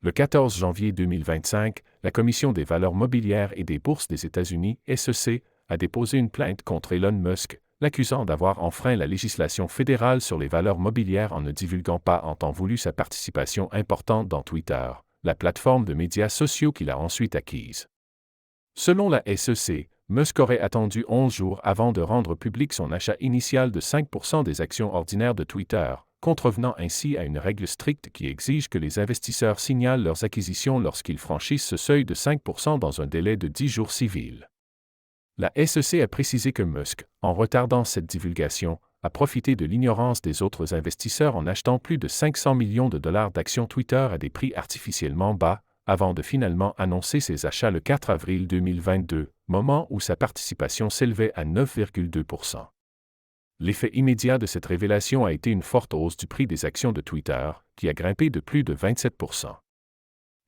Le 14 janvier 2025, la Commission des valeurs mobilières et des bourses des États-Unis, SEC, a déposé une plainte contre Elon Musk, l'accusant d'avoir enfreint la législation fédérale sur les valeurs mobilières en ne divulguant pas en temps voulu sa participation importante dans Twitter, la plateforme de médias sociaux qu'il a ensuite acquise. Selon la SEC, Musk aurait attendu 11 jours avant de rendre public son achat initial de 5% des actions ordinaires de Twitter, contrevenant ainsi à une règle stricte qui exige que les investisseurs signalent leurs acquisitions lorsqu'ils franchissent ce seuil de 5% dans un délai de 10 jours civils. La SEC a précisé que Musk, en retardant cette divulgation, a profité de l'ignorance des autres investisseurs en achetant plus de 500 millions de dollars d'actions Twitter à des prix artificiellement bas, avant de finalement annoncer ses achats le 4 avril 2022, moment où sa participation s'élevait à 9,2%. L'effet immédiat de cette révélation a été une forte hausse du prix des actions de Twitter, qui a grimpé de plus de 27%.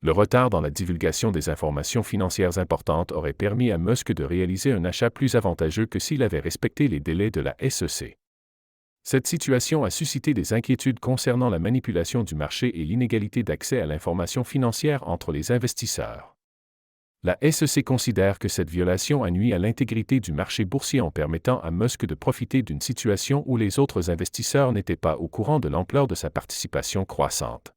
Le retard dans la divulgation des informations financières importantes aurait permis à Musk de réaliser un achat plus avantageux que s'il avait respecté les délais de la SEC. Cette situation a suscité des inquiétudes concernant la manipulation du marché et l'inégalité d'accès à l'information financière entre les investisseurs. La SEC considère que cette violation a nui à l'intégrité du marché boursier en permettant à Musk de profiter d'une situation où les autres investisseurs n'étaient pas au courant de l'ampleur de sa participation croissante.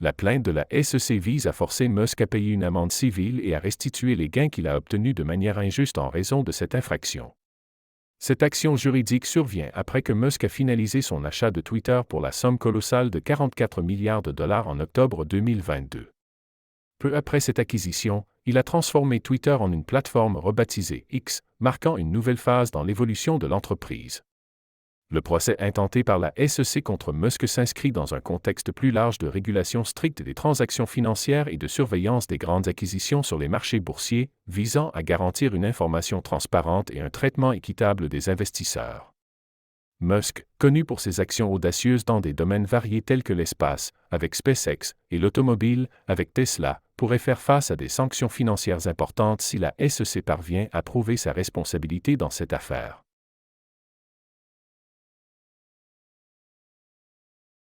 La plainte de la SEC vise à forcer Musk à payer une amende civile et à restituer les gains qu'il a obtenus de manière injuste en raison de cette infraction. Cette action juridique survient après que Musk a finalisé son achat de Twitter pour la somme colossale de 44 milliards de dollars en octobre 2022. Peu après cette acquisition, il a transformé Twitter en une plateforme rebaptisée X, marquant une nouvelle phase dans l'évolution de l'entreprise. Le procès intenté par la SEC contre Musk s'inscrit dans un contexte plus large de régulation stricte des transactions financières et de surveillance des grandes acquisitions sur les marchés boursiers, visant à garantir une information transparente et un traitement équitable des investisseurs. Musk, connu pour ses actions audacieuses dans des domaines variés tels que l'espace, avec SpaceX, et l'automobile, avec Tesla, pourrait faire face à des sanctions financières importantes si la SEC parvient à prouver sa responsabilité dans cette affaire.